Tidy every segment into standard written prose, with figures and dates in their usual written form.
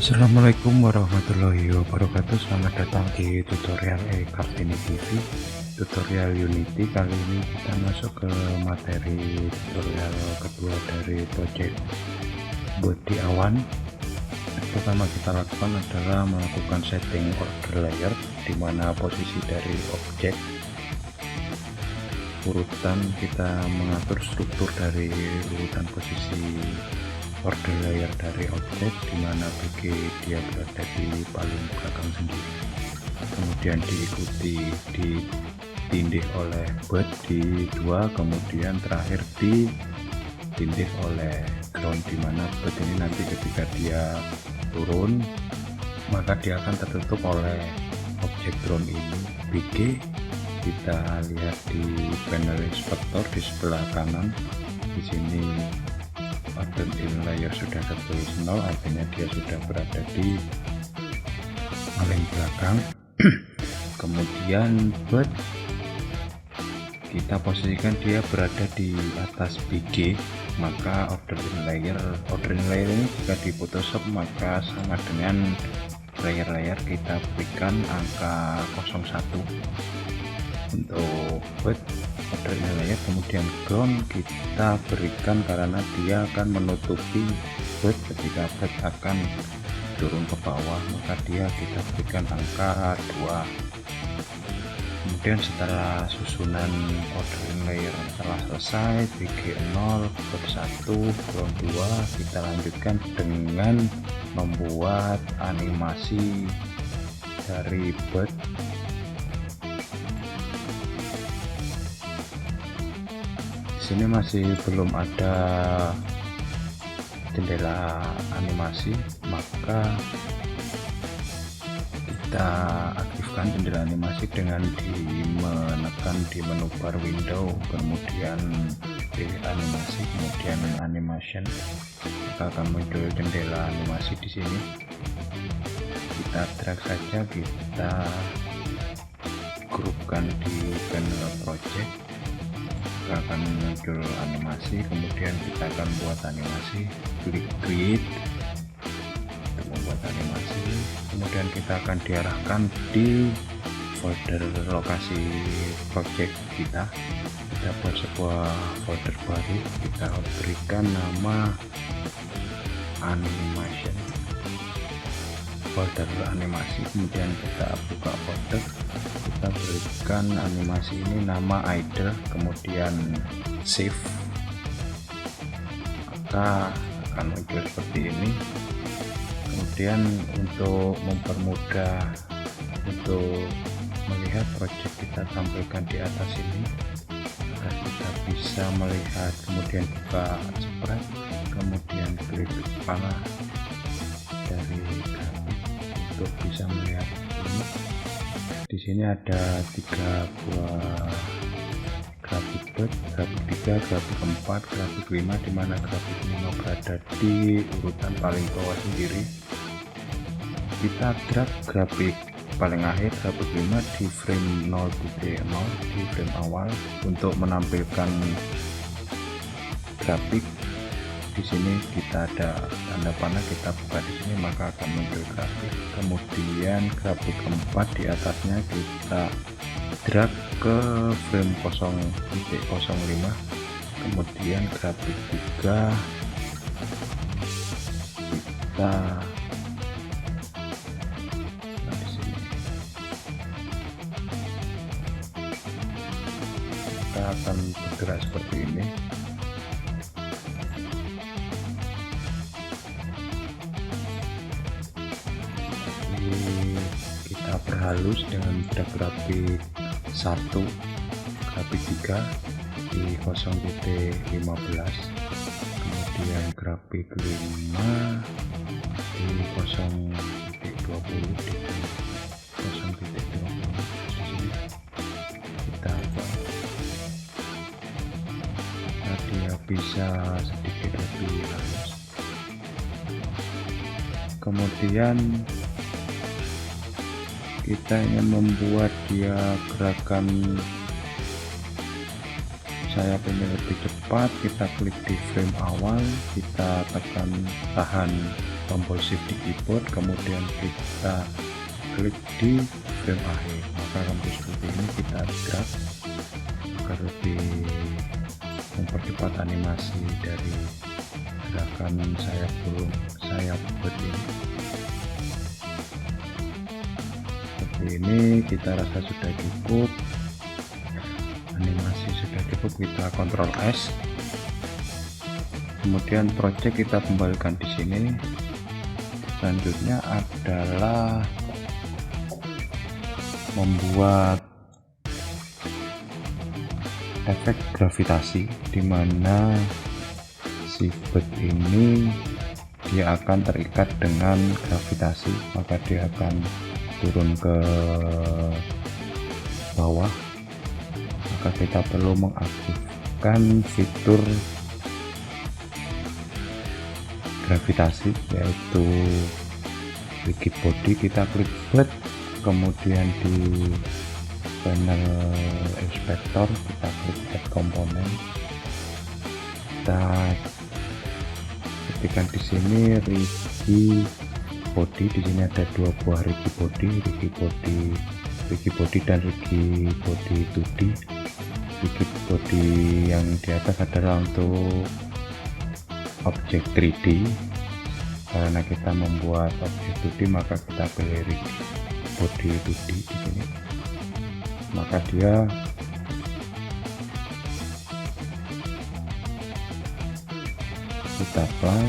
Assalamualaikum warahmatullahi wabarakatuh. Selamat datang di tutorial Kartini TV, tutorial Unity. Kali ini kita masuk ke materi tutorial kedua dari project body awan. Pertama kita lakukan adalah melakukan setting order layer, di mana posisi dari objek, urutan kita mengatur struktur dari urutan posisi order layer dari objek, dimana BG dia berada di paling belakang sendiri, kemudian diikuti ditindih oleh bud di 2, kemudian terakhir ditindih oleh ground, dimana bud ini nanti ketika dia turun maka dia akan tertutup oleh objek ground ini. BG kita lihat di panel inspektor di sebelah kanan. Di sini order in layer sudah tertulis 0, artinya dia sudah berada di paling belakang. Kemudian bud kita posisikan dia berada di atas BG, maka order in layer ini jika di Photoshop maka sama dengan layer kita berikan angka 01 untuk bud order in layer. Kemudian ground kita berikan karena dia akan menutupi bud ketika bud akan turun ke bawah, maka dia kita berikan angka 2. Kemudian setelah susunan order in layer telah selesai, BG 0, bud 1, ground 2, kita lanjutkan dengan membuat animasi dari bud. Sini masih belum ada jendela animasi, maka kita aktifkan jendela animasi dengan menekan di menu bar window, kemudian pilih animasi, kemudian animation, maka akan muncul jendela animasi. Di sini kita drag saja, kita grupkan di panel project, akan muncul animasi. Kemudian kita akan buat animasi, klik create untuk membuat animasi, kemudian kita akan diarahkan di folder lokasi project kita buat sebuah folder baru, kita berikan nama animation, folder animasi. Kemudian kita buka folder, kita berikan animasi ini nama idle, kemudian save, maka akan muncul seperti ini. Kemudian untuk mempermudah untuk melihat project kita tampilkan di atas ini, agar kita bisa melihat, kemudian buka spread, kemudian klik kepala dari grafik untuk bisa melihat ini. Di sini ada 3 buah grafik bud, grafik 3, grafik 4, grafik 5, dimana grafik 5 berada di urutan paling bawah sendiri. Kita drag grafik paling akhir, grafik 5 di frame 0.0, di frame awal, untuk menampilkan grafik. Di sini kita ada tanda panah, kita buka di sini maka akan muncul grafik. Kemudian grafik 4 di atasnya kita drag ke frame 0.05, kemudian grafik 3 kita di sini, kita akan bergerak seperti ini. Kita perhalus dengan grafik 1, grafik 3 di 0.15, kemudian grafik 5 di 0.20, di 0.20 kita buat, nah, dia bisa sedikit lebih halus. Kemudian kita ingin membuat dia gerakan sayap ini lebih cepat, kita klik di frame awal, kita tekan tahan tombol shift di keyboard, kemudian kita klik di frame akhir, maka akan seperti ini. Kita drag agar lebih mempercepat animasi dari gerakan sayap bird ini. Seperti ini, kita rasa sudah cukup, animasi sudah cukup. Kita Ctrl S, kemudian project kita kembalikan di sini. Selanjutnya adalah membuat efek gravitasi, di mana si bird ini dia akan terikat dengan gravitasi, maka dia akan turun ke bawah. Maka kita perlu mengaktifkan fitur gravitasi, yaitu rigid body. Kita klik bird, kemudian di panel inspektor kita klik add komponen, kita ketikkan di sini rigid body. Di sini ada dua buah rigid body dan rigid body 2D. Rigid body yang di atas adalah untuk objek 3D, karena kita membuat objek 2D maka kita pilih rigid body 2D di sini. Maka dia kita apply,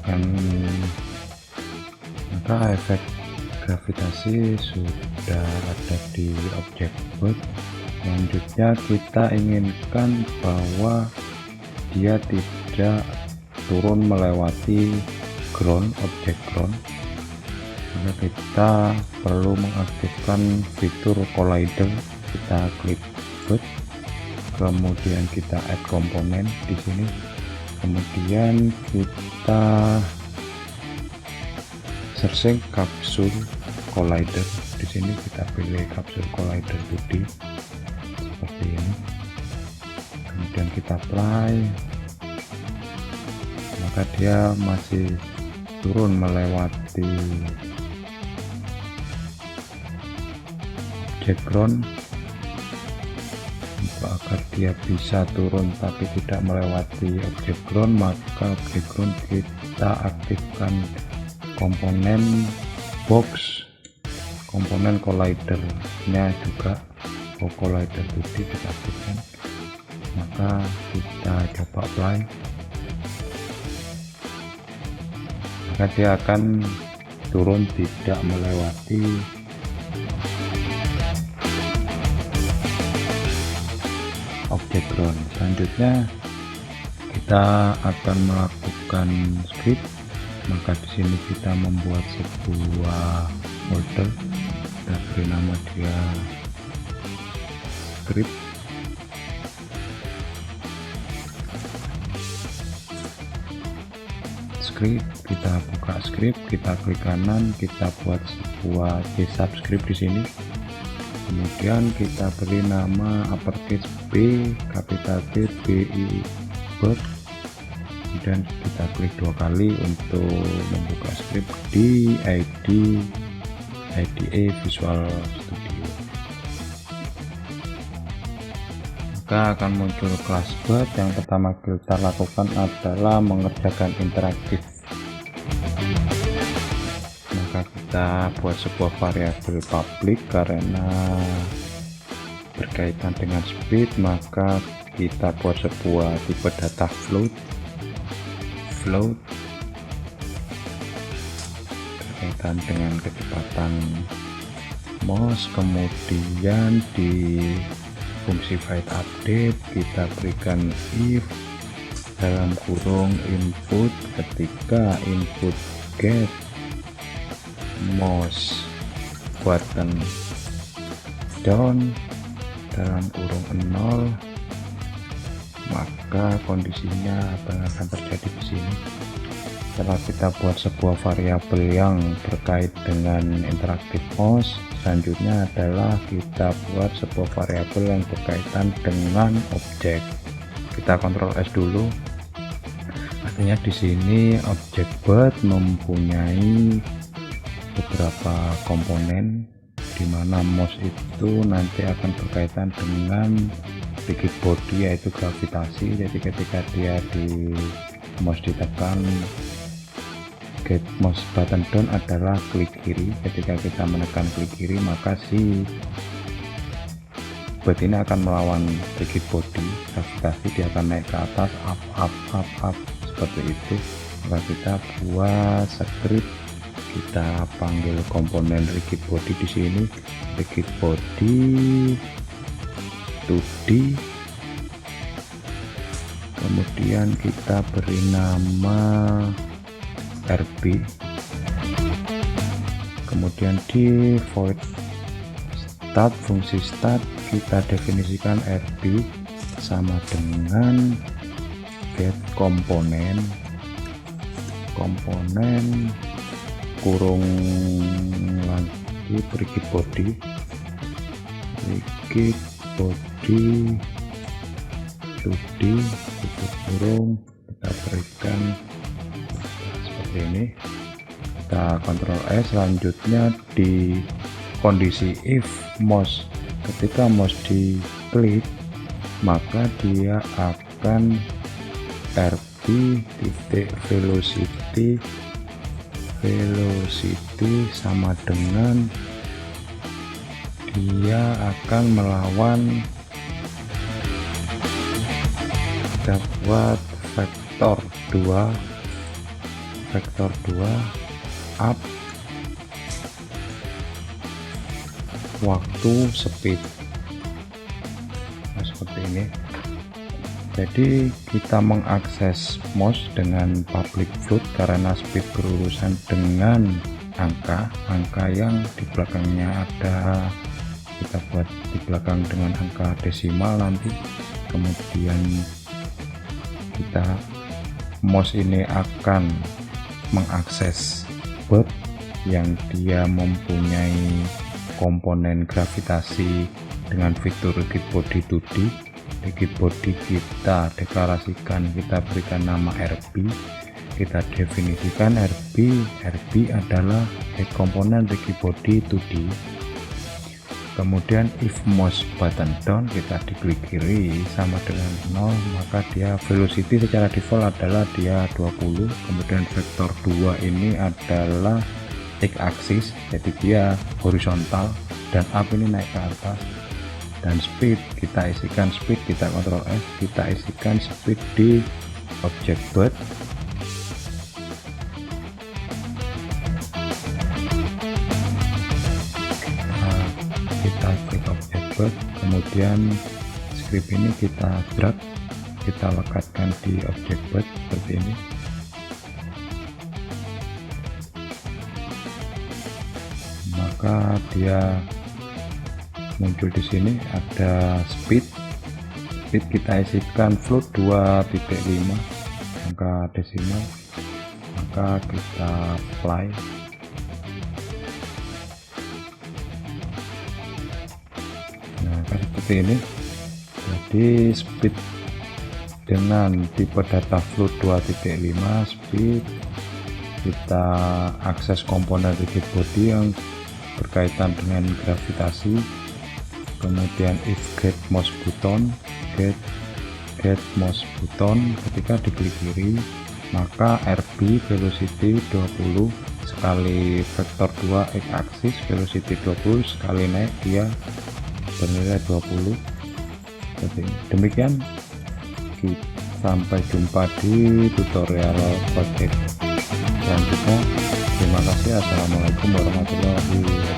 dan maka efek gravitasi sudah ada di objek bird. Selanjutnya kita inginkan bahwa dia tidak turun melewati ground, objek ground, maka kita perlu mengaktifkan fitur collider. Kita klik bird, kemudian kita add komponen di sini, kemudian kita searching kapsul collider. Di sini kita pilih kapsul collider 2D seperti ini, kemudian kita apply, maka dia masih turun melewati objek ground. Agar dia bisa turun tapi tidak melewati objek ground, maka objek ground kita aktifkan komponen box, komponen collidernya juga, collider 2D kita aktifkan. Maka kita coba apply, maka dia akan turun tidak melewati objek ground. Selanjutnya kita akan melakukan script, maka di sini kita membuat sebuah folder, kita beri nama dia script. Kita buka script, kita klik kanan, kita buat sebuah C# script di sini. Kemudian kita beri nama uppercase B, capital B, BI bird. Kemudian kita klik 2 kali untuk membuka script di IDE Visual Studio. Maka akan muncul kelas bird. Yang pertama kita lakukan adalah mengerjakan interaktif. Maka kita buat sebuah variabel public, karena berkaitan dengan speed maka kita buat sebuah tipe data float berkaitan dengan kecepatan mouse. Kemudian di fungsi void update kita berikan if dalam kurung input ketika input get mouse button down dalam kurung 0, maka kondisinya apa yang akan terjadi di sini. Setelah kita buat sebuah variabel yang berkait dengan interaktif mouse, selanjutnya adalah kita buat sebuah variabel yang berkaitan dengan objek. kita Ctrl S dulu. Artinya di sini objek bird mempunyai beberapa komponen, di mana mouse itu nanti akan berkaitan dengan rigid body, yaitu gravitasi. Jadi ketika dia di mouse ditekan, get mouse button down adalah klik kiri. Ketika kita menekan klik kiri, maka si bird ini akan melawan rigid body, gravitasi. Dia akan naik ke atas, up seperti itu. Maka kita buat script, kita panggil komponen rigid body di sini, rigid body 2D. Kemudian kita beri nama RB. Kemudian di void start, fungsi start, kita definisikan RB sama dengan get komponen kurung lagi rigid body body 2D tutup kurung, kita berikan seperti ini. Kita Ctrl S. Selanjutnya di kondisi if mouse, ketika mouse diklik maka dia akan RB titik velocity sama dengan dia akan melawan. Kita buat vektor 2 up waktu speed. Nah, seperti ini. Jadi kita mengakses mouse dengan public float karena speed berurusan dengan angka yang di belakangnya ada, kita buat di belakang dengan angka desimal nanti. Kemudian kita mouse ini akan mengakses bird yang dia mempunyai komponen gravitasi dengan fitur rigid body 2D. Rigid body kita deklarasikan, kita berikan nama RB, kita definisikan RB adalah komponen rigid body 2D. Kemudian if mouse button down, kita diklik kiri sama dengan 0, maka dia velocity secara default adalah dia 20. Kemudian vektor 2 ini adalah x axis, jadi dia horizontal, dan up ini naik ke atas. Dan speed, kita isikan speed, kita Ctrl S, kita isikan speed di object bird. Nah, kita klik object bird, kemudian script ini kita drag, kita lekatkan di object bird seperti ini. Maka dia muncul di sini, ada speed kita isikan float 2.5 angka desimal, maka kita apply. Nah, seperti ini. Jadi speed dengan tipe data float 2.5 speed, kita akses komponen rigid body yang berkaitan dengan gravitasi. Kemudian if get mouse button, ketika diklik kiri maka RB velocity 20 sekali vektor 2 x axis, velocity 20 sekali naik dia bernilai 20. Demikian, sampai jumpa di tutorial project selanjutnya. Terima kasih. Assalamualaikum warahmatullahi wabarakatuh.